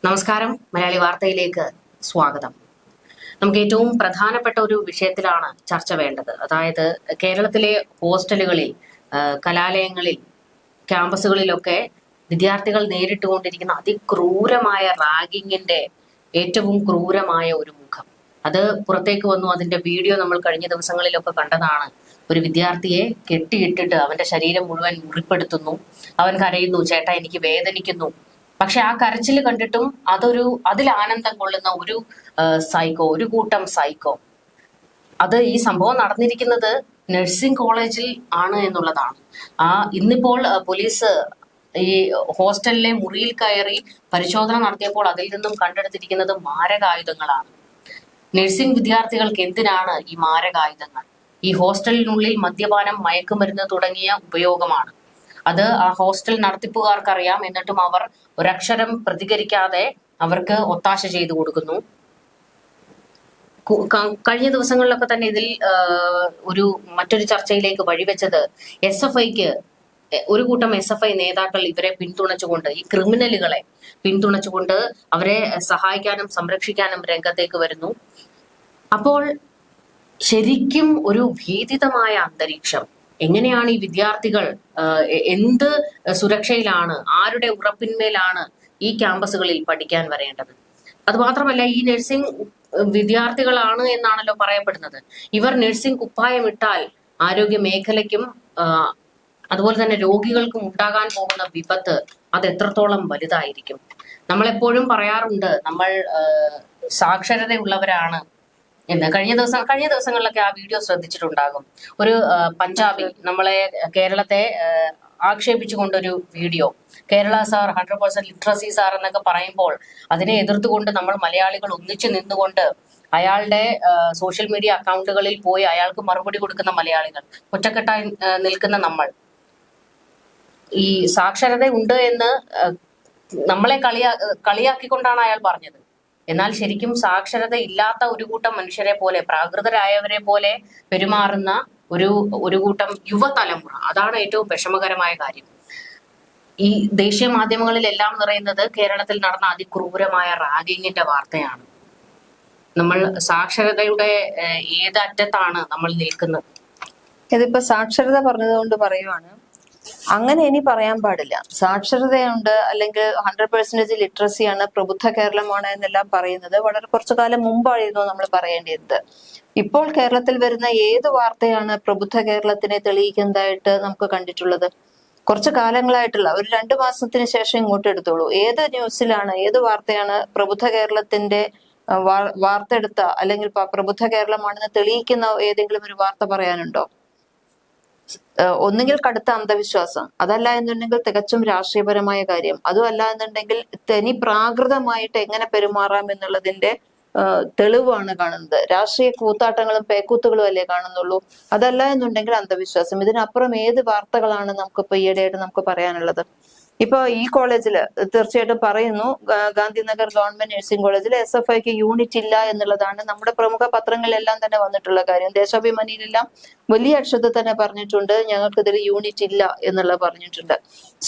നമസ്കാരം. മലയാളി വാർത്തയിലേക്ക് സ്വാഗതം. നമുക്ക് ഏറ്റവും പ്രധാനപ്പെട്ട ഒരു വിഷയത്തിലാണ് ചർച്ച വേണ്ടത്. അതായത് കേരളത്തിലെ ഹോസ്റ്റലുകളിൽ, കലാലയങ്ങളിൽ, ക്യാമ്പസുകളിലൊക്കെ വിദ്യാർത്ഥികൾ നേരിട്ടുകൊണ്ടിരിക്കുന്ന അതിക്രൂരമായ റാഗിങ്ങിന്റെ ഏറ്റവും ക്രൂരമായ ഒരു മുഖം അത് പുറത്തേക്ക് വന്നു. അതിന്റെ വീഡിയോ നമ്മൾ കഴിഞ്ഞ ദിവസങ്ങളിലൊക്കെ കണ്ടതാണ്. ഒരു വിദ്യാർത്ഥിയെ കെട്ടിയിട്ടിട്ട് അവന്റെ ശരീരം മുഴുവൻ മുറിപ്പെടുത്തുന്നു. അവൻ കരയുന്നു, ചേട്ടാ എനിക്ക് വേദനിക്കുന്നു. പക്ഷെ ആ കരച്ചിൽ കണ്ടിട്ടും അതിൽ ആനന്ദം കൊള്ളുന്ന ഒരു കൂട്ടം സൈക്കോ. അത് ഈ സംഭവം നടന്നിരിക്കുന്നത് നഴ്സിംഗ് കോളേജിൽ ആണ് എന്നുള്ളതാണ്. ഇന്നിപ്പോൾ പോലീസ് ഈ ഹോസ്റ്റലിലെ മുറിയിൽ കയറി പരിശോധന നടത്തിയപ്പോൾ അതിൽ നിന്നും കണ്ടെടുത്തിരിക്കുന്നത് മാരകായുധങ്ങളാണ്. നഴ്സിംഗ് വിദ്യാർത്ഥികൾക്ക് എന്തിനാണ് ഈ മാരകായുധങ്ങൾ? ഈ ഹോസ്റ്റലിനുള്ളിൽ മദ്യപാനം, മയക്കുമരുന്ന് തുടങ്ങിയ ഉപയോഗമാണ്. അത് ആ ഹോസ്റ്റൽ നടത്തിപ്പുകാർക്കറിയാം. എന്നിട്ടും അവർ ഒരക്ഷരം പ്രതികരിക്കാതെ അവർക്ക് ഒത്താശ ചെയ്തു കൊടുക്കുന്നു. കഴിഞ്ഞ ദിവസങ്ങളിലൊക്കെ തന്നെ ഇതിൽ മറ്റൊരു ചർച്ചയിലേക്ക് വഴിവെച്ചത് SFIക്ക് ഒരു കൂട്ടം SFI നേതാക്കൾ ഇവരെ പിന്തുണച്ചുകൊണ്ട്, ഈ ക്രിമിനലുകളെ പിന്തുണച്ചുകൊണ്ട് അവരെ സഹായിക്കാനും സംരക്ഷിക്കാനും രംഗത്തേക്ക് വരുന്നു. അപ്പോൾ ശരിക്കും ഒരു ഭീതിതമായ അന്തരീക്ഷം. എങ്ങനെയാണ് ഈ വിദ്യാർത്ഥികൾ എന്ത് സുരക്ഷയിലാണ്, ആരുടെ ഉറപ്പിന്മേലാണ് ഈ ക്യാമ്പസുകളിൽ പഠിക്കാൻ വരേണ്ടത്? അതുമാത്രമല്ല, ഈ നഴ്സിംഗ് വിദ്യാർത്ഥികളാണ് എന്നാണല്ലോ പറയപ്പെടുന്നത്. ഇവർ നഴ്സിംഗ് കുപ്പായം ഇട്ടാൽ ആരോഗ്യ മേഖലയ്ക്കും അതുപോലെ തന്നെ രോഗികൾക്കും ഉണ്ടാകാൻ പോകുന്ന വിപത്ത് അത് എത്രത്തോളം വലുതായിരിക്കും? നമ്മളെപ്പോഴും പറയാറുണ്ട് നമ്മൾ സാക്ഷരതയുള്ളവരാണ് എന്ന്. കഴിഞ്ഞ ദിവസങ്ങളിലൊക്കെ ആ വീഡിയോ ശ്രദ്ധിച്ചിട്ടുണ്ടാകും. ഒരു പഞ്ചാബി നമ്മളെ കേരളത്തെ ആക്ഷേപിച്ചുകൊണ്ടൊരു video. Kerala sir 100% literacy sir എന്നൊക്കെ പറയുമ്പോൾ അതിനെ എതിർത്തുകൊണ്ട് നമ്മൾ മലയാളികൾ ഒന്നിച്ചു നിന്നുകൊണ്ട് അയാളുടെ സോഷ്യൽ മീഡിയ അക്കൗണ്ടുകളിൽ പോയി അയാൾക്ക് മറുപടി കൊടുക്കുന്ന മലയാളികൾ, ഒറ്റക്കെട്ടായി നിൽക്കുന്ന നമ്മൾ. ഈ സാക്ഷരത ഉണ്ട് എന്ന് നമ്മളെ കളിയാക്കിക്കൊണ്ടാണ് അയാൾ പറഞ്ഞത്. എന്നാൽ ശരിക്കും സാക്ഷരത ഇല്ലാത്ത ഒരു കൂട്ടം മനുഷ്യരെ പോലെ, പ്രാകൃതരായവരെ പോലെ പെരുമാറുന്ന ഒരു കൂട്ടം യുവതലമുറ. അതാണ് ഏറ്റവും വിഷമകരമായ കാര്യം. ഈ ദേശീയ മാധ്യമങ്ങളിലെല്ലാം നിറയുന്നത് കേരളത്തിൽ നടന്ന അതിക്രൂരമായ റാഗിങ്ങിന്റെ വാർത്തയാണ്. നമ്മൾ സാക്ഷരതയുടെ ഏതറ്റത്താണ് നമ്മൾ നിൽക്കുന്നത്? ഇതിപ്പോ സാക്ഷരത പറഞ്ഞതുകൊണ്ട് പറയുവാണ്, അങ്ങനെ ഇനി പറയാൻ പാടില്ല. സാക്ഷരതയുണ്ട് അല്ലെങ്കിൽ 100% ലിറ്ററസിയാണ്, പ്രബുദ്ധ കേരളമാണ് എന്നെല്ലാം പറയുന്നത് വളരെ കുറച്ചു കാലം മുമ്പായിരുന്നു നമ്മൾ പറയേണ്ടത്. ഇപ്പോൾ കേരളത്തിൽ വരുന്ന ഏത് വാർത്തയാണ് പ്രബുദ്ധ കേരളത്തിനെ തെളിയിക്കുന്നതായിട്ട് നമുക്ക് കണ്ടിട്ടുള്ളത്? കുറച്ചു കാലങ്ങളായിട്ടുള്ള ഒരു 2 മാസത്തിന് ശേഷം ഇങ്ങോട്ട് എടുത്തോളൂ. ഏത് ന്യൂസിലാണ്, ഏത് വാർത്തയാണ് പ്രബുദ്ധ കേരളത്തിന്റെ വാർത്ത എടുത്ത അല്ലെങ്കിൽ പ്രബുദ്ധ കേരളമാണെന്ന് തെളിയിക്കുന്ന ഏതെങ്കിലും ഒരു വാർത്ത പറയാനുണ്ടോ? ഒന്നുകിൽ കടുത്ത അന്ധവിശ്വാസം, അതല്ല എന്നുണ്ടെങ്കിൽ തികച്ചും രാഷ്ട്രീയപരമായ കാര്യം, അതും അല്ല എന്നുണ്ടെങ്കിൽ തനി പ്രാകൃതമായിട്ട് എങ്ങനെ പെരുമാറാം എന്നുള്ളതിന്റെ തെളിവാണ് കാണുന്നത്. രാഷ്ട്രീയ കൂത്താട്ടങ്ങളും പേക്കൂത്തുകളും അല്ലേ കാണുന്നുള്ളൂ. അതല്ല എന്നുണ്ടെങ്കിൽ അന്ധവിശ്വാസം. ഇതിനപ്പുറം ഏത് വാർത്തകളാണ് നമുക്കിപ്പോ ഈയിടെയായിട്ട് നമുക്ക് പറയാനുള്ളത്? ഇപ്പൊ ഈ കോളേജില് തീർച്ചയായിട്ടും പറയുന്നു, ഗാന്ധിനഗർ ഗവൺമെന്റ് നഴ്സിംഗ് കോളേജിൽ SFIക്ക് യൂണിറ്റ് ഇല്ല എന്നുള്ളതാണ് നമ്മുടെ പ്രമുഖ പത്രങ്ങളിലെല്ലാം തന്നെ വന്നിട്ടുള്ള കാര്യം. ദേശാഭിമാനിയിലെല്ലാം വലിയ അക്ഷരത്തിൽ തന്നെ പറഞ്ഞിട്ടുണ്ട്, ഞങ്ങൾക്ക് ഇതിൽ യൂണിറ്റ് ഇല്ല എന്നുള്ളത് പറഞ്ഞിട്ടുണ്ട്.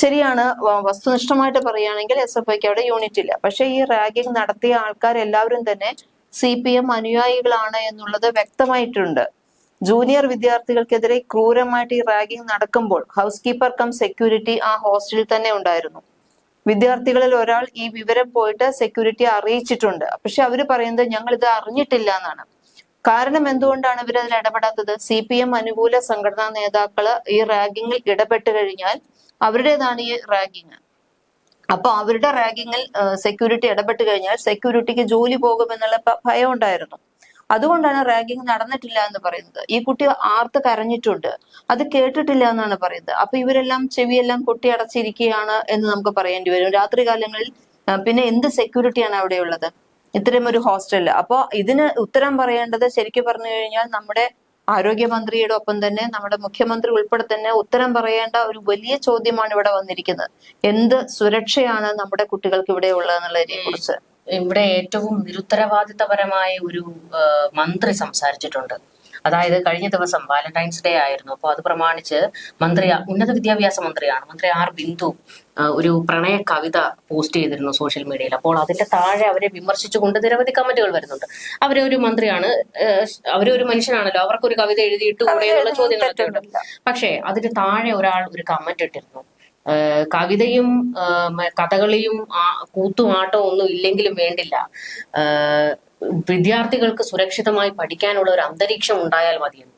ശരിയാണ്, വസ്തുനിഷ്ഠമായിട്ട് പറയുകയാണെങ്കിൽ SFIക്ക് അവിടെ യൂണിറ്റ് ഇല്ല. പക്ഷെ ഈ റാഗിംഗ് നടത്തിയ ആൾക്കാരെല്ലാവരും തന്നെ CPM അനുയായികളാണ് എന്നുള്ളത് വ്യക്തമായിട്ടുണ്ട്. ജൂനിയർ വിദ്യാർത്ഥികൾക്കെതിരെ ക്രൂരമായിട്ട് ഈ റാഗിംഗ് നടക്കുമ്പോൾ ഹൗസ് കീപ്പർ കം സെക്യൂരിറ്റി ആ ഹോസ്റ്റലിൽ തന്നെ ഉണ്ടായിരുന്നു. വിദ്യാർത്ഥികളിൽ ഒരാൾ ഈ വിവരം പോയിട്ട് സെക്യൂരിറ്റിയെ അറിയിച്ചിട്ടുണ്ട്. പക്ഷെ അവര് പറയുന്നത് ഞങ്ങൾ ഇത് അറിഞ്ഞിട്ടില്ല എന്നാണ്. കാരണം എന്തുകൊണ്ടാണ് ഇവരതിൽ ഇടപെടാത്തത്? CPM അനുകൂല സംഘടനാ നേതാക്കള് ഈ റാഗിങ്ങിൽ ഇടപെട്ട് കഴിഞ്ഞാൽ അവരുടേതാണ് ഈ റാഗിങ്. അപ്പൊ അവരുടെ റാഗിങ്ങിൽ സെക്യൂരിറ്റി ഇടപെട്ട് കഴിഞ്ഞാൽ സെക്യൂരിറ്റിക്ക് ജോലി പോകുമെന്നുള്ള ഭയം ഉണ്ടായിരുന്നു. അതുകൊണ്ടാണ് റാഗിങ് നടന്നിട്ടില്ല എന്ന് പറയുന്നത്. ഈ കുട്ടി ആർത്ത് കരഞ്ഞിട്ടുണ്ട്, അത് കേട്ടിട്ടില്ല എന്നാണ് പറയുന്നത്. അപ്പൊ ഇവരെല്ലാം ചെവിയെല്ലാം കൊട്ടി അടച്ചിരിക്കുകയാണ് എന്ന് നമുക്ക് പറയേണ്ടി വരും. രാത്രി കാലങ്ങളിൽ പിന്നെ എന്ത് സെക്യൂരിറ്റിയാണ് അവിടെയുള്ളത് ഇത്തരം ഒരു ഹോസ്റ്റലിൽ? അപ്പൊ ഇതിന് ഉത്തരം പറയേണ്ടത് ശരിക്കും പറഞ്ഞു കഴിഞ്ഞാൽ നമ്മുടെ ആരോഗ്യമന്ത്രിയുടെ ഒപ്പം തന്നെ നമ്മുടെ മുഖ്യമന്ത്രി ഉൾപ്പെടെ തന്നെ ഉത്തരം പറയേണ്ട ഒരു വലിയ ചോദ്യമാണ് ഇവിടെ വന്നിരിക്കുന്നത്. എന്ത് സുരക്ഷയാണ് നമ്മുടെ കുട്ടികൾക്ക് ഇവിടെ ഉള്ളതെന്നുള്ളതിനെ കുറിച്ച് ഇവിടെ ഏറ്റവും നിരുത്തരവാദിത്തപരമായ ഒരു മന്ത്രി സംസാരിച്ചിട്ടുണ്ട്. അതായത് കഴിഞ്ഞ ദിവസം വാലന്റൈൻസ് ഡേ ആയിരുന്നു. അപ്പോൾ അത് പ്രമാണിച്ച് ഉന്നത വിദ്യാഭ്യാസ മന്ത്രി R. ബിന്ദു ഒരു പ്രണയ കവിത പോസ്റ്റ് ചെയ്തിരുന്നു സോഷ്യൽ മീഡിയയിൽ. അപ്പോൾ അതിന്റെ താഴെ അവരെ വിമർശിച്ചുകൊണ്ട് നിരവധി കമന്റുകൾ വരുന്നുണ്ട്. അവരെ ഒരു മന്ത്രിയാണ്, അവരൊരു മനുഷ്യനാണല്ലോ, അവർക്കൊരു കവിത എഴുതിയിട്ടുകൂടെ എന്നുള്ള ചോദ്യങ്ങളൊക്കെ ഉണ്ട്. പക്ഷേ അതിന്റെ താഴെ ഒരാൾ ഒരു കമന്റ് ഇട്ടിരുന്നു, കവിതയും കഥകളിയും കൂത്തും ആട്ടവും ഒന്നും ഇല്ലെങ്കിലും വേണ്ടില്ല, വിദ്യാർത്ഥികൾക്ക് സുരക്ഷിതമായി പഠിക്കാനുള്ള ഒരു അന്തരീക്ഷം ഉണ്ടായാൽ മതിയെന്ന്.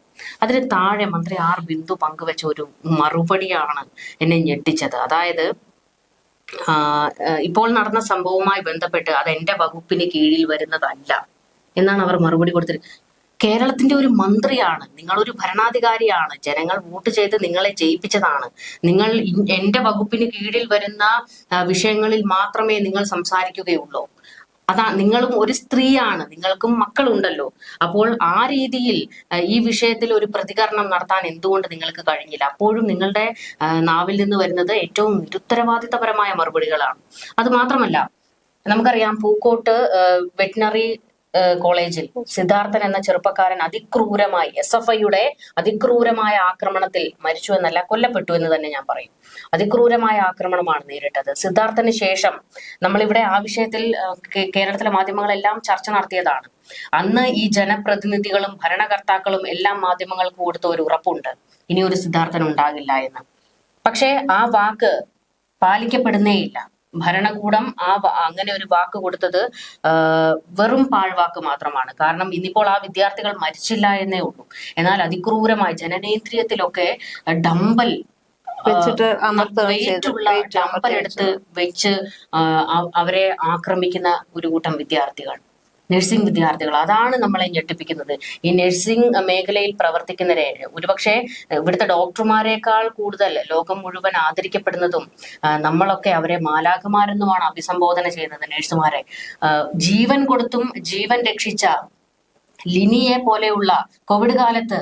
അതിന് താഴെ മന്ത്രി ആർ ബിന്ദു പങ്കുവെച്ച ഒരു മറുപടിയാണ് എന്നെ ഞെട്ടിച്ചത്. അതായത് ഇപ്പോൾ നടന്ന സംഭവവുമായി ബന്ധപ്പെട്ട് അത് എന്റെ വകുപ്പിന് കീഴിൽ വരുന്നതല്ല എന്നാണ് അവർ മറുപടി കൊടുത്തത്. കേരളത്തിന്റെ ഒരു മന്ത്രിയാണ്, നിങ്ങളൊരു ഭരണാധികാരിയാണ്, ജനങ്ങൾ വോട്ട് ചെയ്ത് നിങ്ങളെ ജയിപ്പിച്ചതാണ്. നിങ്ങൾ എന്റെ വകുപ്പിന് കീഴിൽ വരുന്ന വിഷയങ്ങളിൽ മാത്രമേ നിങ്ങൾ സംസാരിക്കുകയുള്ളൂ. നിങ്ങളും ഒരു സ്ത്രീയാണ്, നിങ്ങൾക്കും മക്കളുണ്ടല്ലോ. അപ്പോൾ ആ രീതിയിൽ ഈ വിഷയത്തിൽ ഒരു പ്രതികരണം നടത്താൻ എന്തുകൊണ്ട് നിങ്ങൾക്ക് കഴിഞ്ഞില്ല? അപ്പോഴും നിങ്ങളുടെ നാവിൽ നിന്ന് വരുന്നത് ഏറ്റവും നിരുത്തരവാദിത്തപരമായ മറുപടികളാണ്. അത് മാത്രമല്ല, നമുക്കറിയാം പൂക്കോട്ട് വെറ്റിനറി കോളേജിൽ സിദ്ധാർത്ഥൻ എന്ന ചെറുപ്പക്കാരൻ അതിക്രൂരമായി SFIയുടെ അതിക്രൂരമായ ആക്രമണത്തിൽ മരിച്ചു എന്നല്ല, കൊല്ലപ്പെട്ടു എന്ന് തന്നെ ഞാൻ പറയും. അതിക്രൂരമായ ആക്രമണമാണ് നേരിട്ടത്. സിദ്ധാർത്ഥന് ശേഷം നമ്മളിവിടെ ആ വിഷയത്തിൽ കേരളത്തിലെ മാധ്യമങ്ങളെല്ലാം ചർച്ച നടത്തിയതാണ്. അന്ന് ഈ ജനപ്രതിനിധികളും ഭരണകർത്താക്കളും എല്ലാം മാധ്യമങ്ങൾക്ക് കൊടുത്ത ഒരു ഉറപ്പുണ്ട്, ഇനി ഒരു സിദ്ധാർത്ഥൻ ഉണ്ടാകില്ല എന്ന്. പക്ഷേ ആ വാക്ക് പാലിക്കപ്പെടുന്നേയില്ല. ഭരണകൂടം അങ്ങനെ ഒരു വാക്ക് കൊടുത്തത് വെറും പാഴ്വാക്ക് മാത്രമാണ്. കാരണം ഇന്നിപ്പോൾ ആ വിദ്യാർത്ഥികൾ മരിച്ചില്ല എന്നേ ഉള്ളൂ. എന്നാൽ അതിക്രൂരമായി ജനനേന്ദ്രിയത്തിലൊക്കെ ഡമ്പൽ വെയിറ്റുള്ള ഡമ്പൽ എടുത്ത് വെച്ച് അവരെ ആക്രമിക്കുന്ന ഒരു കൂട്ടം വിദ്യാർത്ഥികൾ, നഴ്സിംഗ് വിദ്യാർത്ഥികൾ. അതാണ് നമ്മളെ ഞെട്ടിപ്പിക്കുന്നത്. ഈ നഴ്സിംഗ് മേഖലയിൽ പ്രവർത്തിക്കുന്നവരെ ഒരുപക്ഷെ ഇവിടുത്തെ ഡോക്ടർമാരെക്കാൾ കൂടുതൽ ലോകം മുഴുവൻ ആദരിക്കപ്പെടുന്നതും നമ്മളൊക്കെ അവരെ മാലാഖമാരെന്നുമാണ് അഭിസംബോധന ചെയ്യുന്നത്. നഴ്സുമാരെ ജീവൻ കൊടുത്തും ജീവൻ രക്ഷിച്ച ലിനിയെ പോലെയുള്ള കോവിഡ് കാലത്ത്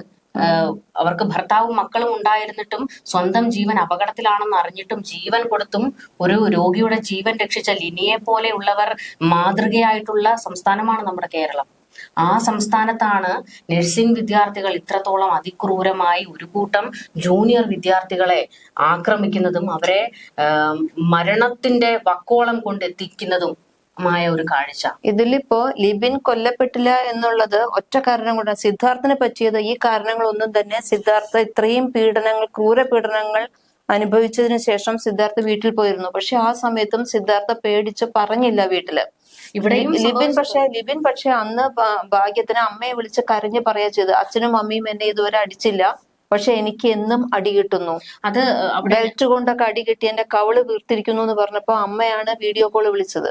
അവർക്ക് ഭർത്താവും മക്കളും ഉണ്ടായിരുന്നിട്ടും സ്വന്തം ജീവൻ അപകടത്തിലാണെന്ന് അറിഞ്ഞിട്ടും ജീവൻ കൊടുത്തും ഒരു രോഗിയുടെ ജീവൻ രക്ഷിച്ച ലിനിയെ പോലെയുള്ളവർ മാതൃകയായിട്ടുള്ള സംസ്ഥാനമാണ് നമ്മുടെ കേരളം. ആ സംസ്ഥാനത്താണ് നഴ്സിംഗ് വിദ്യാർത്ഥികൾ ഇത്രത്തോളം അതിക്രൂരമായി ഒരു കൂട്ടം ജൂനിയർ വിദ്യാർത്ഥികളെ ആക്രമിക്കുന്നതും അവരെ മരണത്തിന്റെ വക്കോളം കൊണ്ടെത്തിക്കുന്നതും മായ ഒരു കാഴ്ച. ഇതിലിപ്പോ ലിബിൻ കൊല്ലപ്പെട്ടില്ല എന്നുള്ളത് ഒറ്റ കാരണം കൊണ്ടാണ്. സിദ്ധാർത്ഥിനെ പറ്റിയത് ഈ കാരണങ്ങളൊന്നും തന്നെ സിദ്ധാർത്ഥ ഇത്രയും ക്രൂര പീഡനങ്ങൾ അനുഭവിച്ചതിന് ശേഷം സിദ്ധാർത്ഥ വീട്ടിൽ പോയിരുന്നു. പക്ഷെ ആ സമയത്തും സിദ്ധാർത്ഥ പേടിച്ച് പറഞ്ഞില്ല വീട്ടില്. ഇവിടെയും ലിബിൻ പക്ഷെ അന്ന് ഭാഗ്യത്തിന് അമ്മയെ വിളിച്ച് കരഞ്ഞ് പറയാ ചെയ്ത്, അച്ഛനും അമ്മയും എന്നെ ഇതുവരെ അടിച്ചില്ല, പക്ഷെ എനിക്ക് എന്നും അടി കിട്ടുന്നു, അത് ബെൽറ്റ് കൊണ്ടൊക്കെ അടി കിട്ടി, എന്റെ കവള് വീർത്തിരിക്കുന്നു എന്ന് പറഞ്ഞപ്പോ അമ്മയാണ് വീഡിയോ കോള് വിളിച്ചത്.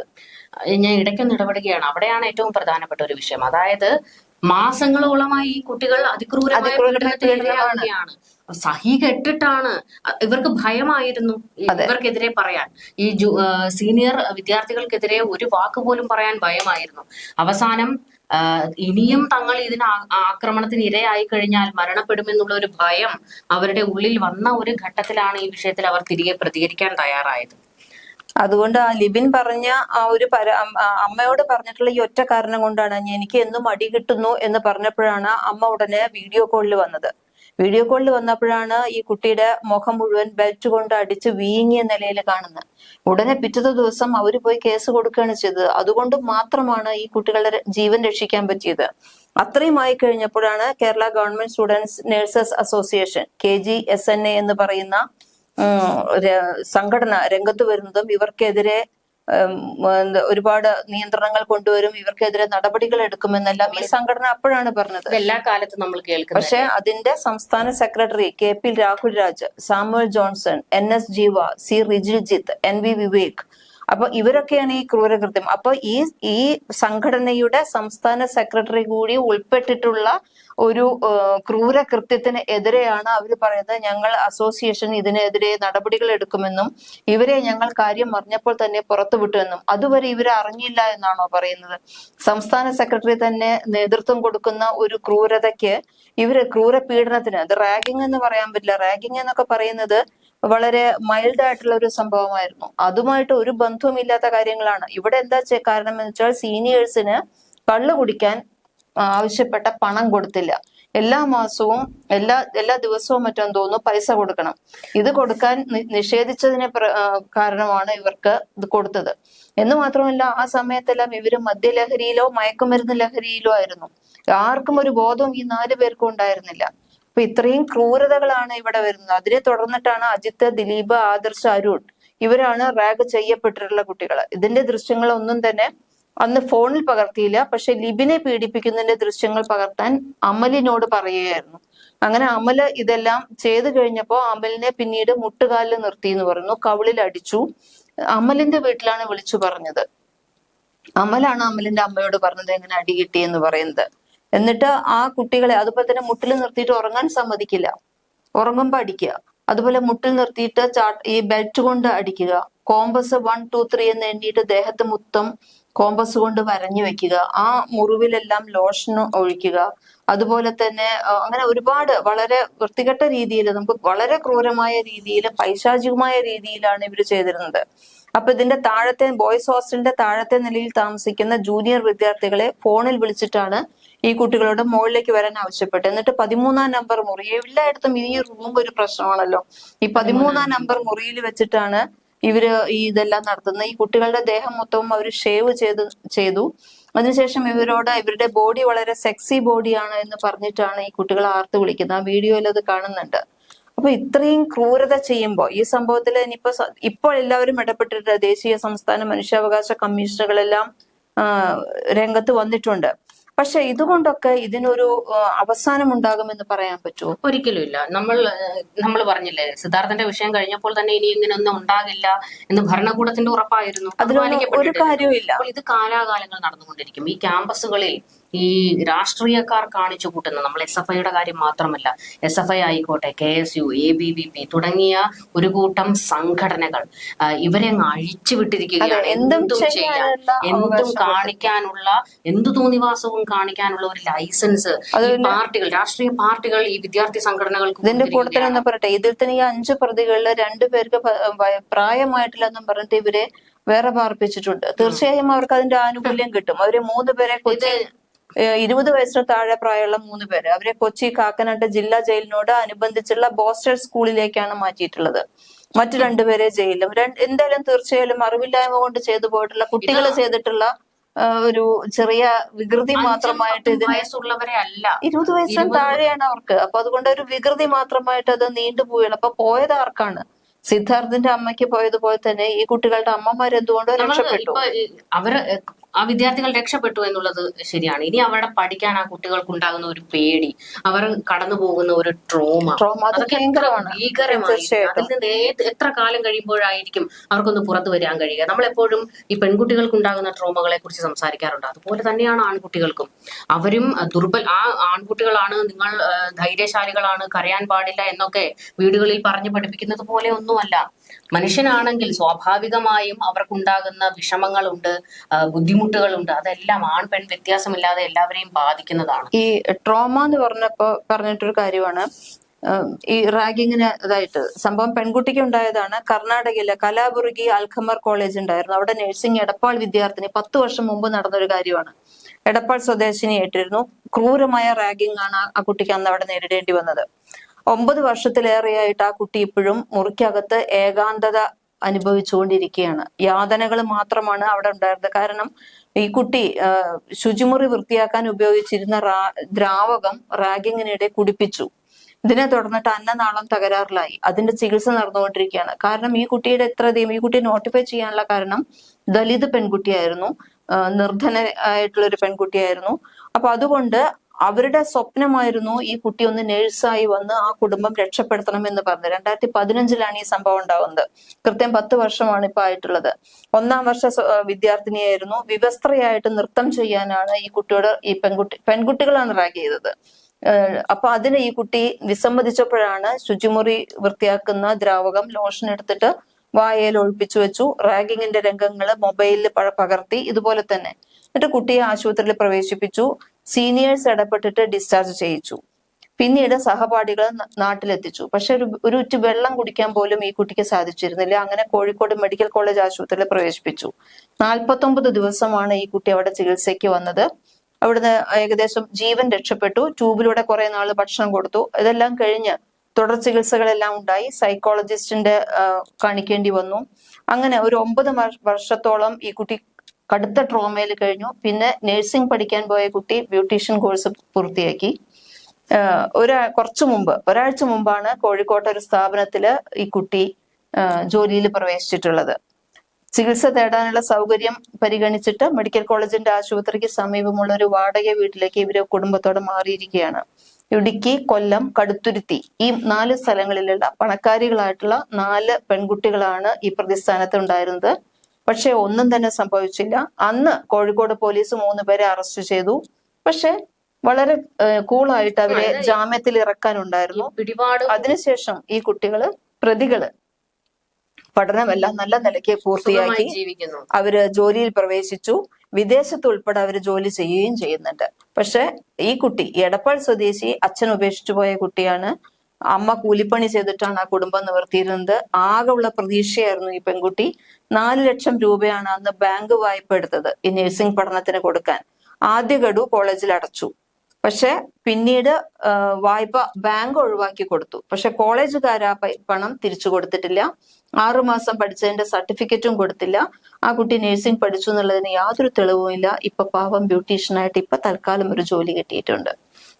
ഞാൻ ഇടയ്ക്കൊന്ന് ഇടപെടുകയാണ്. അവിടെയാണ് ഏറ്റവും പ്രധാനപ്പെട്ട ഒരു വിഷയം. അതായത് മാസങ്ങളോളമായി ഈ കുട്ടികൾ അതിക്രൂരമായ പീഡനത്തിനിരയാവുകയാണ്. സഹി കെട്ടിട്ടാണ്. ഇവർക്ക് ഭയമായിരുന്നു ഇവർക്കെതിരെ പറയാൻ. ഈ സീനിയർ വിദ്യാർത്ഥികൾക്കെതിരെ ഒരു വാക്ക് പോലും പറയാൻ ഭയമായിരുന്നു. അവസാനം ഇനിയും തങ്ങൾ ഇതിന് ആക്രമണത്തിന് ഇരയായി കഴിഞ്ഞാൽ മരണപ്പെടുമെന്നുള്ള ഒരു ഭയം അവരുടെ ഉള്ളിൽ വന്ന ഒരു ഘട്ടത്തിലാണ് ഈ വിഷയത്തിൽ അവർ തിരികെ പ്രതികരിക്കാൻ തയ്യാറായത്. അതുകൊണ്ട് ആ ലിബിൻ പറഞ്ഞ ആ ഒരു അമ്മയോട് പറഞ്ഞിട്ടുള്ള ഈ ഒറ്റ കാരണം കൊണ്ടാണ് എനിക്ക് എന്നും അടി കിട്ടുന്നു എന്ന് പറഞ്ഞപ്പോഴാണ് അമ്മ ഉടനെ വീഡിയോ കോളിൽ വന്നത്. വീഡിയോ കോളിൽ വന്നപ്പോഴാണ് ഈ കുട്ടിയുടെ മുഖം മുഴുവൻ ബെൽറ്റ് കൊണ്ട് അടിച്ച് വീങ്ങിയ നിലയിൽ കാണുന്നത്. ഉടനെ പിറ്റത്തെ ദിവസം അവര് പോയി കേസ് കൊടുക്കുകയാണ് ചെയ്തത്. അതുകൊണ്ട് മാത്രമാണ് ഈ കുട്ടികളുടെ ജീവൻ രക്ഷിക്കാൻ പറ്റിയത്. അത്രയും ആയി കഴിഞ്ഞപ്പോഴാണ് Kerala government students nurses association KGSNA എന്ന് പറയുന്ന സംഘടന രംഗത്ത് വരുന്നതും ഇവർക്കെതിരെ ഒരുപാട് നിയന്ത്രണങ്ങൾ കൊണ്ടുവരും, ഇവർക്കെതിരെ നടപടികൾ എടുക്കുമെന്നെല്ലാം ഈ സംഘടന അപ്പോഴാണ് പറഞ്ഞത്. എല്ലാ കാലത്തും നമ്മൾ കേൾക്കും. പക്ഷെ അതിന്റെ സംസ്ഥാന secretary KP Rahul Raj, Samuel Johnson, NS ജീവ, C റിജിൽജിത്ത്, NV വിവേക്, അപ്പൊ ഇവരൊക്കെയാണ് ഈ ക്രൂരകൃത്യം. അപ്പൊ ഈ സംഘടനയുടെ സംസ്ഥാന സെക്രട്ടറി കൂടി ഉൾപ്പെട്ടിട്ടുള്ള ഒരു ക്രൂരകൃത്യത്തിന് എതിരെയാണ് അവർ പറയുന്നത് ഞങ്ങൾ അസോസിയേഷൻ ഇതിനെതിരെ നടപടികൾ എടുക്കുമെന്നും ഇവരെ ഞങ്ങൾ കാര്യം അറിഞ്ഞപ്പോൾ തന്നെ പുറത്തുവിട്ടുവെന്നും. അതുവരെ ഇവരെ അറിഞ്ഞില്ല എന്നാണോ പറയുന്നത്? സംസ്ഥാന സെക്രട്ടറി തന്നെ നേതൃത്വം കൊടുക്കുന്ന ഒരു ക്രൂരതയ്ക്ക് ക്രൂര പീഡനത്തിന്, അത് റാഗിംഗ് എന്ന് പറയാൻ പറ്റില്ല. റാഗിംഗ് എന്നൊക്കെ പറയുന്നത് വളരെ മൈൽഡ് ആയിട്ടുള്ള ഒരു സംഭവമായിരുന്നു. അതുമായിട്ട് ഒരു ബന്ധവുമില്ലാത്ത കാര്യങ്ങളാണ്. ഇവിടെ എന്താ കാരണം എന്ന് വെച്ചാൽ സീനിയേഴ്സിന് കള്ളു കുടിക്കാൻ ആവശ്യപ്പെട്ട പണം കൊടുത്തില്ല. എല്ലാ മാസവും എല്ലാ ദിവസവും മറ്റും തോന്നുന്നു പൈസ കൊടുക്കണം. ഇത് കൊടുക്കാൻ നിഷേധിച്ചതിന് കാരണമാണ് ഇവർക്ക് ഇത് കൊടുത്തത്. എന്ന് മാത്രമല്ല, ആ സമയത്തെല്ലാം ഇവര് മദ്യലഹരിയിലോ മയക്കുമരുന്ന് ലഹരിയിലോ ആയിരുന്നു. ആർക്കും ഒരു ബോധവും ഈ 4 പേർക്കും ഉണ്ടായിരുന്നില്ല. അപ്പൊ ഇത്രയും ക്രൂരതകളാണ് ഇവിടെ വരുന്നത്. അതിനെ തുടർന്നിട്ടാണ് അജിത്ത്, ദിലീപ്, ആദർശ്, അരുൺ ഇവരാണ് റാഗ് ചെയ്യപ്പെട്ടിട്ടുള്ള കുട്ടികൾ. ഇതിന്റെ ദൃശ്യങ്ങളൊന്നും തന്നെ അന്ന് ഫോണിൽ പകർത്തിയില്ല. പക്ഷെ ലിബിനെ പീഡിപ്പിക്കുന്നതിന്റെ ദൃശ്യങ്ങൾ പകർത്താൻ അമലിനോട് പറയുകയായിരുന്നു. അങ്ങനെ അമല് ഇതെല്ലാം ചെയ്തു കഴിഞ്ഞപ്പോ അമലിനെ പിന്നീട് മുട്ടുകാലിൽ നിർത്തി എന്ന് പറയുന്നു, കവിളിൽ അടിച്ചു. അമലിന്റെ വീട്ടിലാണ് വിളിച്ചു പറഞ്ഞത്. അമലാണ് അമലിന്റെ അമ്മയോട് പറഞ്ഞത് എങ്ങനെ അടി കിട്ടി എന്ന് പറയുന്നത്. എന്നിട്ട് ആ കുട്ടികളെ അതുപോലെ തന്നെ മുട്ടിൽ നിർത്തിയിട്ട് ഉറങ്ങാൻ സമ്മതിക്കില്ല, ഉറങ്ങുമ്പോ അടിക്കുക. അതുപോലെ മുട്ടിൽ നിർത്തിയിട്ട് ഈ ബെൽറ്റ് കൊണ്ട് അടിക്കുക. കോമ്പസ് 1, 2, 3 എന്ന് എണ്ണിയിട്ട് ദേഹത്ത് മൊത്തം കോമ്പസ് കൊണ്ട് വരഞ്ഞു വെക്കുക. ആ മുറിവിലെല്ലാം ലോഷൻ ഒഴിക്കുക. അതുപോലെ തന്നെ അങ്ങനെ ഒരുപാട് വളരെ വൃത്തികെട്ട രീതിയിൽ, നമുക്ക് വളരെ ക്രൂരമായ രീതിയിൽ, പൈശാചികമായ രീതിയിലാണ് ഇവർ ചെയ്തിരുന്നത്. അപ്പൊ ഇതിന്റെ താഴത്തെ ബോയ്സ് ഹോസ്റ്റലിന്റെ താഴത്തെ നിലയിൽ താമസിക്കുന്ന ജൂനിയർ വിദ്യാർത്ഥികളെ ഫോണിൽ വിളിച്ചിട്ടാണ് ഈ കുട്ടികളോട് മുകളിലേക്ക് വരാൻ ആവശ്യപ്പെട്ടത്. എന്നിട്ട് 13-ാം നമ്പർ മുറി, എല്ലായിടത്തും ഈ റൂം ഒരു പ്രശ്നമാണല്ലോ, ഈ 13-ാം നമ്പർ മുറിയിൽ വെച്ചിട്ടാണ് ഇവര് ഇതെല്ലാം നടത്തുന്നത്. ഈ കുട്ടികളുടെ ദേഹം മൊത്തവും അവർ ഷേവ് ചെയ്തു. അതിനുശേഷം ഇവരുടെ ബോഡി വളരെ സെക്സി ബോഡിയാണ് എന്ന് പറഞ്ഞിട്ടാണ് ഈ കുട്ടികൾ ആർത്ത് വിളിക്കുന്നത്. ആ വീഡിയോയിൽ അത് കാണുന്നുണ്ട്. അപ്പൊ ഇത്രയും ക്രൂരത ചെയ്യുമ്പോൾ ഈ സംഭവത്തിൽ ഇപ്പോൾ എല്ലാവരും ഇടപെട്ടിട്ട് ദേശീയ സംസ്ഥാന മനുഷ്യാവകാശ കമ്മീഷനുകളെല്ലാം രംഗത്ത് വന്നിട്ടുണ്ട്. പക്ഷെ ഇതുകൊണ്ടൊക്കെ ഇതിനൊരു അവസാനം ഉണ്ടാകുമെന്ന് പറയാൻ പറ്റുമോ? ഒരിക്കലും ഇല്ല. നമ്മൾ പറഞ്ഞില്ലേ, സിദ്ധാർത്ഥന്റെ വിഷയം കഴിഞ്ഞപ്പോൾ തന്നെ ഇനി ഇങ്ങനെയൊന്നും ഉണ്ടാകില്ല എന്ന് ഭരണകൂടത്തിന്റെ ഉറപ്പായിരുന്നു. ഒരു കാര്യവും ഇല്ല. അപ്പോൾ ഇത് കാലാകാലങ്ങൾ നടന്നുകൊണ്ടിരിക്കും. ഈ ക്യാമ്പസുകളിൽ ഈ രാഷ്ട്രീയക്കാർ കാണിച്ചു കൂട്ടുന്ന, നമ്മൾ SFIയുടെ കാര്യം മാത്രമല്ല, SFI ആയിക്കോട്ടെ, KSU, ABVP തുടങ്ങിയ ഒരു കൂട്ടം സംഘടനകൾ ഇവരെ അങ്ങ് അഴിച്ചു വിട്ടിരിക്കുകയാണ്. എന്തും ചെയ്യാൻ, എന്തും കാണിക്കാനുള്ള, എന്തു തോന്നിവാസവും കാണിക്കാനുള്ള ഒരു ലൈസൻസ് ഈ പാർട്ടികൾ, രാഷ്ട്രീയ പാർട്ടികൾ ഈ വിദ്യാർത്ഥി സംഘടനകൾക്ക്. ഇതിന്റെ കൂട്ടത്തിൽ എന്ന് പറയട്ടെ, ഇതിൽ തന്നെ ഈ 5 പ്രതികളിൽ 2 പേർക്ക് പ്രായമായിട്ടില്ലെന്നും പറഞ്ഞിട്ട് ഇവരെ വേറെ പാർപ്പിച്ചിട്ടുണ്ട്. തീർച്ചയായും അവർക്ക് അതിന്റെ ആനുകൂല്യം കിട്ടും. അവരെ 3 പേരെ 20 വയസ്സിന് താഴെ പ്രായമുള്ള 3 പേര് അവരെ കൊച്ചി കാക്കനാട് ജില്ലാ ജയിലിനോട് അനുബന്ധിച്ചുള്ള ബോസ്റ്റർ സ്കൂളിലേക്കാണ് മാറ്റിയിട്ടുള്ളത്. മറ്റു 2 പേരെ ജയിലും. എന്തായാലും തീർച്ചയായും അറിവില്ലായ്മ കൊണ്ട് ചെയ്തു പോയിട്ടുള്ള കുട്ടികൾ ചെയ്തിട്ടുള്ള ഒരു ചെറിയ വികൃതി മാത്രമായിട്ട് വയസ്സുള്ളവരെ അല്ല, 20 വയസ്സിന് താഴെയാണ് അവർക്ക്. അപ്പൊ അതുകൊണ്ട് ഒരു വികൃതി മാത്രമായിട്ട് അത് നീണ്ടുപോയുള്ളൂ. അപ്പൊ പോയത് ആർക്കാണ്? സിദ്ധാർത്ഥിന്റെ അമ്മയ്ക്ക് പോയതുപോലെ തന്നെ ഈ കുട്ടികളുടെ അമ്മമാർ എന്തുകൊണ്ടോ രക്ഷപ്പെട്ടു. ആ വിദ്യാർത്ഥികൾ രക്ഷപ്പെട്ടു എന്നുള്ളത് ശരിയാണ്. ഇനി അവിടെ പഠിക്കാൻ ആ കുട്ടികൾക്ക് ഉണ്ടാകുന്ന ഒരു പേടി, അവർ കടന്നു പോകുന്ന ഒരു ട്രോമ, അതൊക്കെ ഭീകരമായി. അതിൽ നിന്ന് എത്ര കാലം കഴിയുമ്പോഴായിരിക്കും അവർക്കൊന്ന് പുറത്തു വരാൻ കഴിയുക? നമ്മളെപ്പോഴും ഈ പെൺകുട്ടികൾക്ക് ഉണ്ടാകുന്ന ട്രോമകളെ കുറിച്ച് സംസാരിക്കാറുണ്ട്. അതുപോലെ തന്നെയാണ് ആൺകുട്ടികൾക്കും. അവരും ആ ആൺകുട്ടികളാണ്, നിങ്ങൾ ധൈര്യശാലികളാണ്, കരയാൻ പാടില്ല എന്നൊക്കെ വീടുകളിൽ പറഞ്ഞു പഠിപ്പിക്കുന്നത് പോലെ ഒന്നുമല്ല. മനുഷ്യനാണെങ്കിൽ സ്വാഭാവികമായും അവർക്കുണ്ടാകുന്ന വിഷമങ്ങളുണ്ട്, ബുദ്ധിമുട്ടുകളുണ്ട്. അതെല്ലാം ആൺ പെൺ വ്യത്യാസമില്ലാതെ എല്ലാവരെയും ബാധിക്കുന്നതാണ്. ഈ ട്രോമ എന്ന് പറഞ്ഞിട്ടൊരു കാര്യമാണ് ഈ റാഗിങ്ങിന് ഇതായിട്ട് സംഭവം പെൺകുട്ടിക്ക് ഉണ്ടായതാണ്. കർണാടകയിലെ കലാബുർഗി അൽഖമർ കോളേജ് ഉണ്ടായിരുന്നു. അവിടെ നഴ്സിംഗ് എടപ്പാൾ വിദ്യാർത്ഥിനി 10 വർഷം മുമ്പ് നടന്നൊരു കാര്യമാണ്. എടപ്പാൾ സ്വദേശിനിയായിട്ടിരുന്നു. ക്രൂരമായ റാഗിംഗ് ആണ് ആ കുട്ടിക്ക് അന്ന് അവിടെ നേരിടേണ്ടി വന്നത്. 9 വർഷത്തിലേറെയായിട്ട് ആ കുട്ടി ഇപ്പോഴും മുറിക്കകത്ത് ഏകാന്തത അനുഭവിച്ചുകൊണ്ടിരിക്കുകയാണ്. യാതനകൾ മാത്രമാണ് അവിടെ ഉണ്ടായിരുന്നത്. കാരണം ഈ കുട്ടി ശുചിമുറി വൃത്തിയാക്കാൻ ഉപയോഗിച്ചിരുന്ന ദ്രാവകം റാഗിങ്ങിനിടെ കുടിപ്പിച്ചു. ഇതിനെ തുടർന്നിട്ട് അന്നനാളം തകരാറിലായി. അതിന്റെ ചികിത്സ നടന്നുകൊണ്ടിരിക്കുകയാണ്. കാരണം ഈ കുട്ടിയുടെ ഈ കുട്ടിയെ നോട്ടിഫൈ ചെയ്യാനുള്ള കാരണം ദലിത് പെൺകുട്ടിയായിരുന്നു, നിർധന ഒരു പെൺകുട്ടിയായിരുന്നു. അപ്പൊ അതുകൊണ്ട് അവരുടെ സ്വപ്നമായിരുന്നു ഈ കുട്ടി ഒന്ന് നേഴ്സായി വന്ന് ആ കുടുംബം രക്ഷപ്പെടുത്തണം എന്ന് പറഞ്ഞു. 2015 ഈ സംഭവം ഉണ്ടാവുന്നത്. കൃത്യം 10 വർഷമാണ് ഇപ്പൊ ആയിട്ടുള്ളത്. 1-ാം വർഷ വിദ്യാർത്ഥിനിയായിരുന്നു. വിവസ്ത്രയായിട്ട് നൃത്തം ചെയ്യാനാണ് ഈ കുട്ടിയോട് പെൺകുട്ടികളാണ് റാഗ് ചെയ്തത്. അപ്പൊ അതിന് ഈ കുട്ടി വിസമ്മതിച്ചപ്പോഴാണ് ശുചിമുറി വൃത്തിയാക്കുന്ന ദ്രാവകം ലോഷൻ എടുത്തിട്ട് വായയിൽ ഒഴിപ്പിച്ചു വെച്ചു. റാഗിങ്ങിന്റെ രംഗങ്ങൾ മൊബൈലിൽ പകർത്തി. ഇതുപോലെ തന്നെ എന്നിട്ട് കുട്ടിയെ ആശുപത്രിയിൽ പ്രവേശിപ്പിച്ചു. സീനിയേഴ്സ് ഇടപെട്ടിട്ട് ഡിസ്ചാർജ് ചെയ്യിച്ചു. പിന്നീട് സഹപാഠികൾ നാട്ടിലെത്തിച്ചു. പക്ഷെ ഒരു ഉറ്റ് വെള്ളം കുടിക്കാൻ പോലും ഈ കുട്ടിക്ക് സാധിച്ചിരുന്നില്ല. അങ്ങനെ കോഴിക്കോട് മെഡിക്കൽ കോളേജ് ആശുപത്രിയിൽ പ്രവേശിപ്പിച്ചു. 49 ദിവസമാണ് ഈ കുട്ടി അവിടെ ചികിത്സയ്ക്ക് വന്നത്. അവിടുന്ന് ഏകദേശം ജീവൻ രക്ഷപ്പെട്ടു. ട്യൂബിലൂടെ കുറെ നാള് ഭക്ഷണം കൊടുത്തു. ഇതെല്ലാം കഴിഞ്ഞ് തുടർ ചികിത്സകളെല്ലാം ഉണ്ടായി. സൈക്കോളജിസ്റ്റിന്റെ കാണിക്കേണ്ടി വന്നു. അങ്ങനെ ഒരു 9 വർഷത്തോളം ഈ കുട്ടി കടുത്ത ട്രോമയിൽ കഴിഞ്ഞു. പിന്നെ നഴ്സിംഗ് പഠിക്കാൻ പോയ കുട്ടി ബ്യൂട്ടീഷ്യൻ കോഴ്സ് പൂർത്തിയാക്കി. ഒരാഴ്ച മുമ്പാണ് കോഴിക്കോട്ടെ ഒരു സ്ഥാപനത്തില് ഈ കുട്ടി ജോലിയിൽ പ്രവേശിച്ചിട്ടുള്ളത്. ചികിത്സ തേടാനുള്ള സൗകര്യം പരിഗണിച്ചിട്ട് മെഡിക്കൽ കോളേജിന്റെ ആശുപത്രിക്ക് സമീപമുള്ള ഒരു വാടക വീട്ടിലേക്ക് ഇവര് കുടുംബത്തോടെ മാറിയിരിക്കുകയാണ്. ഇടുക്കി, കൊല്ലം, കടുത്തുരുത്തി ഈ 4 സ്ഥലങ്ങളിലുള്ള പണക്കാരികളായിട്ടുള്ള 4 പെൺകുട്ടികളാണ് ഈ പ്രതിസ്ഥാനത്ത് ഉണ്ടായിരുന്നത്. പക്ഷെ ഒന്നും തന്നെ സംഭവിച്ചില്ല. അന്ന് കോഴിക്കോട് പോലീസ് 3 പേരെ അറസ്റ്റ് ചെയ്തു. പക്ഷെ വളരെ കൂളായിട്ട് അവരെ ജാമ്യത്തിൽ ഇറക്കാനുണ്ടായിരുന്നു. അതിനുശേഷം ഈ പ്രതികള് പഠനമെല്ലാം നല്ല നിലയ്ക്ക് പൂർത്തിയാക്കി അവര് ജോലിയിൽ പ്രവേശിച്ചു. വിദേശത്ത് ഉൾപ്പെടെ അവര് ജോലി ചെയ്യുകയും ചെയ്യുന്നുണ്ട്. പക്ഷെ ഈ കുട്ടി എടപ്പാൾ സ്വദേശി, അച്ഛൻ ഉപേക്ഷിച്ചു പോയ കുട്ടിയാണ്. അമ്മ കൂലിപ്പണി ചെയ്തിട്ടാണ് ആ കുടുംബം നിവർത്തിയിരുന്നത്. ആകെ ഉള്ള പ്രതീക്ഷയായിരുന്നു ഈ പെൺകുട്ടി. 4 ലക്ഷം രൂപയാണ് അന്ന് ബാങ്ക് വായ്പ എടുത്തത് ഈ നഴ്സിംഗ് പഠനത്തിന് കൊടുക്കാൻ. ആദ്യ ഗഡു കോളേജിൽ അടച്ചു. പക്ഷെ പിന്നീട് വായ്പ ബാങ്ക് ഒഴിവാക്കി കൊടുത്തു. പക്ഷെ കോളേജുകാർ ആ പണം തിരിച്ചു കൊടുത്തിട്ടില്ല. 6 മാസം പഠിച്ചതിന്റെ സർട്ടിഫിക്കറ്റും കൊടുത്തില്ല. ആ കുട്ടി നഴ്സിംഗ് പഠിച്ചു എന്നുള്ളതിന് യാതൊരു തെളിവുമില്ല. ഇപ്പൊ പാവം ബ്യൂട്ടീഷ്യനായിട്ട് ഇപ്പൊ തൽക്കാലം ഒരു ജോലി കിട്ടിയിട്ടുണ്ട്.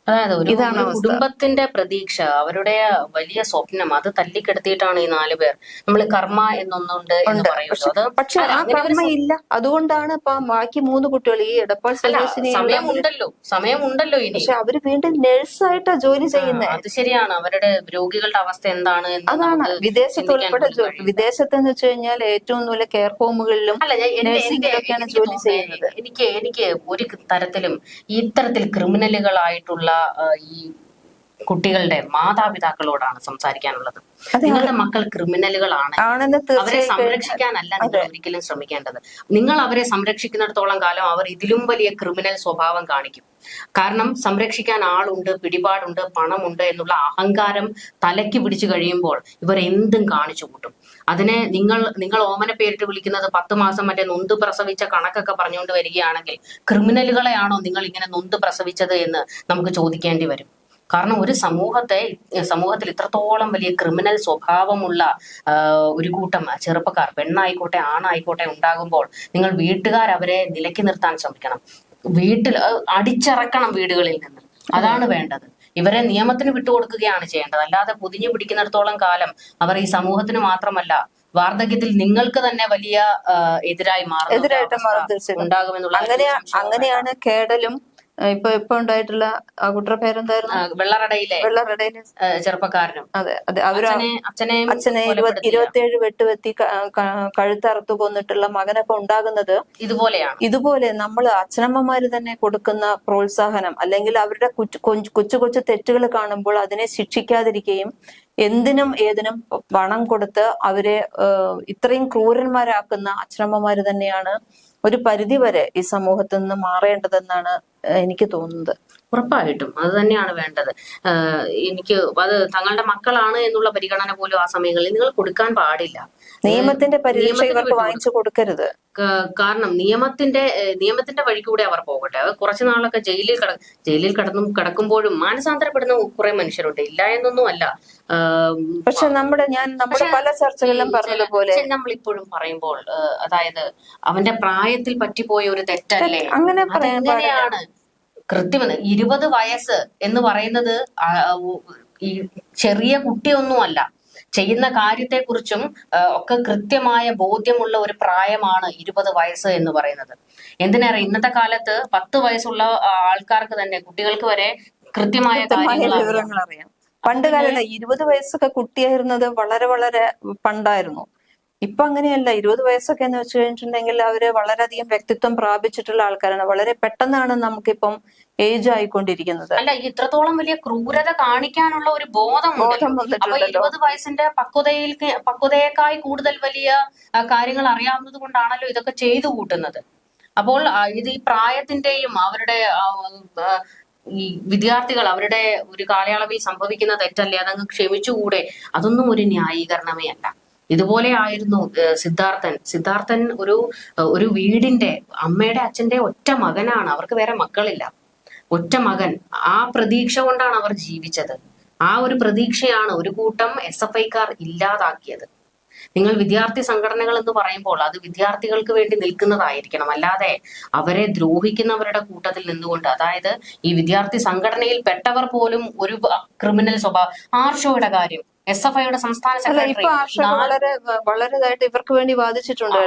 അതായത് ഒരു കുടുംബത്തിന്റെ പ്രതീക്ഷ, അവരുടെ വലിയ സ്വപ്നം, അത് തല്ലിക്കെടുത്തിയിട്ടാണ് ഈ 4 പേർ. നമ്മൾ കർമ്മ എന്നൊന്നുണ്ട് എന്ന് പറയുന്നത്. പക്ഷെ ആ കർമ്മ ഇല്ല. അതുകൊണ്ടാണ് ഇപ്പൊ ബാക്കി 3 കുട്ടികൾ ഈ എടപ്പാൾ സ്വദേശിനി സമയമുണ്ടല്ലോ ഇനി. പക്ഷെ അവര് വീണ്ടും നഴ്സായിട്ടാ ജോലി ചെയ്യുന്നത്. അത് ശരിയാണ്. അവരുടെ രോഗികളുടെ അവസ്ഥ എന്താണ്? അതാണ് വിദേശത്ത് ഉൾപ്പെടെ വിദേശത്ത് എന്ന് വെച്ച് കഴിഞ്ഞാൽ ഏറ്റവും നല്ല കെയർ ഹോമുകളിലും നഴ്സിംഗിലൊക്കെയാണ് ജോലി ചെയ്യുന്നത്. എനിക്ക് ഒരു തരത്തിലും ഇത്തരത്തിൽ ക്രിമിനലുകളായിട്ടുള്ള ഈ കുട്ടികളുടെ മാതാപിതാക്കളോടാണ് സംസാരിക്കാനുള്ളത്. നിങ്ങളുടെ മക്കൾ ക്രിമിനലുകളാണ്, അവരെ സംരക്ഷിക്കാനല്ല നിങ്ങൾ ഒരിക്കലും ശ്രമിക്കേണ്ടത്. നിങ്ങൾ അവരെ സംരക്ഷിക്കുന്നിടത്തോളം കാലം അവർ ഇതിലും വലിയ ക്രിമിനൽ സ്വഭാവം കാണിക്കും. കാരണം സംരക്ഷിക്കാൻ ആളുണ്ട്, പിടിപാടുണ്ട്, പണമുണ്ട് എന്നുള്ള അഹങ്കാരം തലയ്ക്ക് പിടിച്ചു കഴിയുമ്പോൾ ഇവർ എന്തും കാണിച്ചു കൂട്ടും. അതിനെ നിങ്ങൾ ഓമന പേരിട്ട് വിളിക്കുന്നത് 10 മാസം മറ്റേ നൊന്ത് പ്രസവിച്ച കണക്കൊക്കെ പറഞ്ഞുകൊണ്ട് വരികയാണെങ്കിൽ ക്രിമിനലുകളെയാണോ നിങ്ങൾ ഇങ്ങനെ നൊന്ത് പ്രസവിച്ചത് എന്ന് നമുക്ക് ചോദിക്കേണ്ടി വരും. കാരണം ഒരു സമൂഹത്തിൽ ഇത്രത്തോളം വലിയ ക്രിമിനൽ സ്വഭാവമുള്ള ഒരു കൂട്ടം ചെറുപ്പക്കാർ, പെണ്ണായിക്കോട്ടെ ആണായിക്കോട്ടെ ഉണ്ടാകുമ്പോൾ നിങ്ങൾ വീട്ടുകാർ അവരെ നിലയ്ക്ക് നിർത്താൻ ശ്രമിക്കണം. അടിച്ചിറക്കണം വീടുകളിൽ നിന്ന്. അതാണ് വേണ്ടത്. ഇവരെ നിയമത്തിന് വിട്ടുകൊടുക്കുകയാണ് ചെയ്യേണ്ടത്. അല്ലാതെ പൊതിഞ്ഞു പിടിക്കുന്നിടത്തോളം കാലം അവർ ഈ സമൂഹത്തിന് മാത്രമല്ല വാർദ്ധക്യത്തിൽ നിങ്ങൾക്ക് തന്നെ വലിയ എതിരായി ഉണ്ടാകുമെന്നുള്ള അങ്ങനെയാണ് കേടലും ഇപ്പൊ ഉണ്ടായിട്ടുള്ള ആ കുട്ടിയുടെ പേരെന്തായിരുന്നു? വെള്ളറടയിലെ ചെറുപ്പക്കാരനും. അതെ അതെ, അച്ഛനെ 27 വെട്ടുവെത്തി കഴുത്തറുത്തു കൊന്നിട്ടുള്ള മകനൊക്കെ ഉണ്ടാകുന്നത് ഇതുപോലെ നമ്മൾ അച്ഛനമ്മമാര് തന്നെ കൊടുക്കുന്ന പ്രോത്സാഹനം, അല്ലെങ്കിൽ അവരുടെ കൊച്ചു തെറ്റുകൾ കാണുമ്പോൾ അതിനെ ശിക്ഷിക്കാതിരിക്കുകയും എന്തിനും ഏതിനും പണം കൊടുത്ത് അവരെ ഇത്രയും ക്രൂരന്മാരാക്കുന്ന അച്ഛനമ്മമാര് തന്നെയാണ് ഒരു പരിധിവരെ ഈ സമൂഹത്തിൽ നിന്ന് മാറേണ്ടതെന്നാണ് എനിക്ക് തോന്നുന്നത്. ഉറപ്പായിട്ടും അത് തന്നെയാണ് വേണ്ടത്. അത് തങ്ങളുടെ മക്കളാണ് എന്നുള്ള പരിഗണന പോലും ആ സമയങ്ങളിൽ നിങ്ങൾ കൊടുക്കാൻ പാടില്ല. നിയമത്തിന്റെ പരിരക്ഷ ഇവർക്ക് വാങ്ങിച്ചു കൊടുക്കരുത്. കാരണം നിയമത്തിന്റെ വഴിക്കൂടെ അവർ പോകട്ടെ. അത് കുറച്ചു നാളൊക്കെ ജയിലിൽ കിടക്കുമ്പോഴും മാനസാന്തരപ്പെടുന്ന കുറെ മനുഷ്യരുണ്ട്, ഇല്ല എന്നൊന്നും അല്ല. പക്ഷെ നമ്മുടെ പല ചർച്ചകളിലും പറഞ്ഞതുപോലെ നമ്മളിപ്പോഴും പറയുമ്പോൾ അതായത് അവന്റെ പ്രായത്തിൽ പറ്റിപ്പോയ ഒരു തെറ്റല്ലേ, അങ്ങനെ അതെങ്ങനെയാണ് കൃത്യം 20 വയസ്സ് എന്ന് പറയുന്നത് ഈ ചെറിയ കുട്ടിയൊന്നുമല്ല. ചെയ്യുന്ന കാര്യത്തെക്കുറിച്ചും ഒക്കെ കൃത്യമായ ബോധ്യമുള്ള ഒരു പ്രായമാണ് 20 വയസ്സ് എന്ന് പറയുന്നത്. എന്തിനേറെ ഇന്നത്തെ കാലത്ത് 10 വയസ്സുള്ള ആൾക്കാർക്ക് തന്നെ, കുട്ടികൾക്ക് വരെ കൃത്യമായ വിവരങ്ങൾ അറിയാം. പണ്ട് കാലത്ത് 20 വയസ്സൊക്കെ കുട്ടിയായിരുന്നത് വളരെ വളരെ പണ്ടായിരുന്നു. ഇപ്പൊ അങ്ങനെയല്ല. 20 വയസ്സൊക്കെ എന്ന് വെച്ച് കഴിഞ്ഞിട്ടുണ്ടെങ്കിൽ അവര് വളരെയധികം വ്യക്തിത്വം പ്രാപിച്ചിട്ടുള്ള ആൾക്കാരാണ്. വളരെ പെട്ടെന്നാണ് നമുക്കിപ്പം ഏജ് ആയിക്കൊണ്ടിരിക്കുന്നത്. അല്ല, ഇത്രത്തോളം വലിയ ക്രൂരത കാണിക്കാനുള്ള ഒരു ബോധമുണ്ട്. അപ്പൊ 20 വയസ്സിന്റെ പക്വതയേക്കായി കൂടുതൽ വലിയ കാര്യങ്ങൾ അറിയാവുന്നത് കൊണ്ടാണല്ലോ ഇതൊക്കെ ചെയ്തു കൂട്ടുന്നത്. അപ്പോൾ ഇത് ഈ പ്രായത്തിന്റെയും അവരുടെ ഈ വിദ്യാർത്ഥികൾ അവരുടെ ഒരു കാലയളവിൽ സംഭവിക്കുന്ന തെറ്റല്ലേ, അതങ്ങ് ക്ഷമിച്ചുകൂടെ? അതൊന്നും ഒരു ന്യായീകരണമേ അല്ല. ഇതുപോലെ ആയിരുന്നു സിദ്ധാർത്ഥൻ ഒരു വീടിന്റെ അമ്മയുടെ അച്ഛന്റെ ഒറ്റ മകനാണ്. അവർക്ക് വേറെ മക്കളില്ല. ഒറ്റ മകൻ. ആ പ്രതീക്ഷ കൊണ്ടാണ് അവർ ജീവിച്ചത്. ആ ഒരു പ്രതീക്ഷയാണ് ഒരു കൂട്ടം SFIക്കാർ ഇല്ലാതാക്കിയത്. നിങ്ങൾ വിദ്യാർത്ഥി സംഘടനകൾ എന്ന് പറയുമ്പോൾ അത് വിദ്യാർത്ഥികൾക്ക് വേണ്ടി നിൽക്കുന്നതായിരിക്കണം, അല്ലാതെ അവരെ ദ്രോഹിക്കുന്നവരുടെ കൂട്ടത്തിൽ നിന്നുകൊണ്ട്, അതായത് ഈ വിദ്യാർത്ഥി സംഘടനയിൽ പെട്ടവർ പോലും ഒരു ക്രിമിനൽ സ്വഭാവം. ആർഷോയുടെ കാര്യം, SFIയുടെ സംസ്ഥാന സെക്രട്ടറി വളരെതായിട്ട് ഇവർക്ക് വേണ്ടി വാദിച്ചിട്ടുണ്ട്.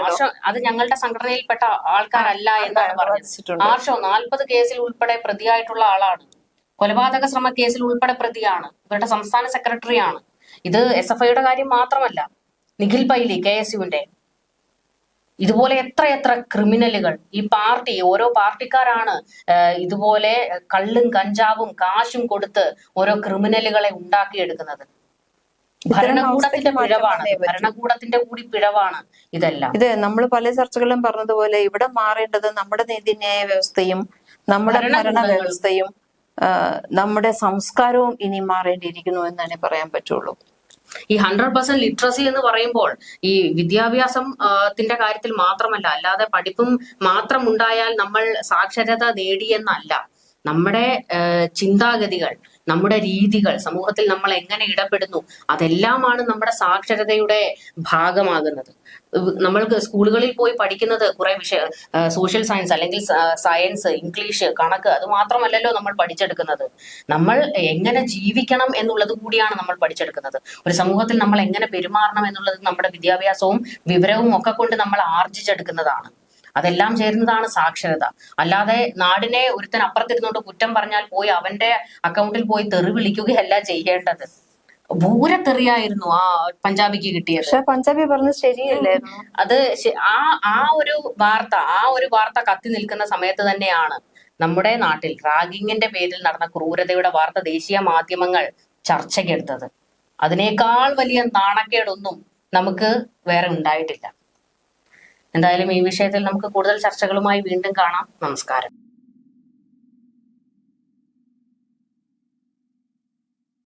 അത് ഞങ്ങളുടെ സംഘടനയിൽപ്പെട്ട ആൾക്കാരല്ല എന്നാണ് പറഞ്ഞത്. ആർഷോ 40 കേസിൽ ഉൾപ്പെടെ പ്രതിയായിട്ടുള്ള ആളാണ്. കൊലപാതക ശ്രമ കേസിൽ ഉൾപ്പെടെ പ്രതിയാണ്. ഇവരുടെ സംസ്ഥാന സെക്രട്ടറിയാണ്. ഇത് SFIയുടെ കാര്യം മാത്രമല്ല, നിഖിൽ പൈലി KSUവിന്റെ, ഇതുപോലെ എത്ര ക്രിമിനലുകൾ ഈ പാർട്ടി, ഓരോ പാർട്ടിക്കാരാണ് ഇതുപോലെ കള്ളും കഞ്ചാവും കാശും കൊടുത്ത് ഓരോ ക്രിമിനലുകളെ ഉണ്ടാക്കിയെടുക്കുന്നത്. ഭരണകൂടത്തിന്റെ കൂടി പിഴവാണ് ഇതെല്ലാം. ഇത് നമ്മൾ പല ചർച്ചകളിലും പറഞ്ഞതുപോലെ ഇവിടെ മാറേണ്ടത് നമ്മുടെ നീതിന്യായ വ്യവസ്ഥയും നമ്മുടെ ഭരണ വ്യവസ്ഥയും നമ്മുടെ സംസ്കാരവും ഇനി മാറേണ്ടിയിരിക്കുന്നു എന്ന് തന്നെ പറയാൻ പറ്റുള്ളൂ. ഈ 100% ലിറ്ററസി എന്ന് പറയുമ്പോൾ ഈ വിദ്യാഭ്യാസത്തിന്റെ കാര്യത്തിൽ മാത്രമല്ല, അല്ലാതെ പഠിപ്പും മാത്രം ഉണ്ടായാൽ നമ്മൾ സാക്ഷരത നേടിയെന്നല്ല. നമ്മുടെ ചിന്താഗതികൾ, നമ്മുടെ രീതികൾ, സമൂഹത്തിൽ നമ്മൾ എങ്ങനെ ഇടപെടുന്നു, അതെല്ലാമാണ് നമ്മുടെ സാക്ഷരതയുടെ ഭാഗമാകുന്നത്. നമ്മൾക്ക് സ്കൂളുകളിൽ പോയി പഠിക്കുന്നത് കുറെ സോഷ്യൽ സയൻസ് അല്ലെങ്കിൽ സയൻസ്, ഇംഗ്ലീഷ്, കണക്ക്, അത് മാത്രമല്ലല്ലോ നമ്മൾ പഠിച്ചെടുക്കുന്നത്. നമ്മൾ എങ്ങനെ ജീവിക്കണം എന്നുള്ളത് കൂടിയാണ് നമ്മൾ പഠിച്ചെടുക്കുന്നത്. ഒരു സമൂഹത്തിൽ നമ്മൾ എങ്ങനെ പെരുമാറണം എന്നുള്ളത് നമ്മുടെ വിദ്യാഭ്യാസവും വിവരവും ഒക്കെ കൊണ്ട് നമ്മൾ ആർജിച്ചെടുക്കുന്നതാണ്. അതെല്ലാം ചേരുന്നതാണ് സാക്ഷരത. അല്ലാതെ നാടിനെ ഒരുത്തൻ അപ്പുറത്തിരുന്നോണ്ട് കുറ്റം പറഞ്ഞാൽ പോയി അവന്റെ അക്കൗണ്ടിൽ പോയി തെറി വിളിക്കുകയല്ല ചെയ്യേണ്ടത്. ഭൂരത്തെറിയായിരുന്നു ആ പഞ്ചാബിക്ക് കിട്ടിയത്. പക്ഷെ പഞ്ചാബി പറഞ്ഞത് ശരിയല്ലായിരുന്നു. അത് ആ ഒരു വാർത്ത കത്തി നിൽക്കുന്ന സമയത്ത് തന്നെയാണ് നമ്മുടെ നാട്ടിൽ റാഗിങ്ങിന്റെ പേരിൽ നടന്ന ക്രൂരതയുടെ വാർത്ത ദേശീയ മാധ്യമങ്ങൾ ചർച്ചയ്ക്കെടുത്തത്. അതിനേക്കാൾ വലിയ നാണക്കേടൊന്നും നമുക്ക് വേറെ ഉണ്ടായിട്ടില്ല. എന്തായാലും ഈ വിഷയത്തിൽ നമുക്ക് കൂടുതൽ ചർച്ചകളുമായി വീണ്ടും കാണാം. നമസ്കാരം.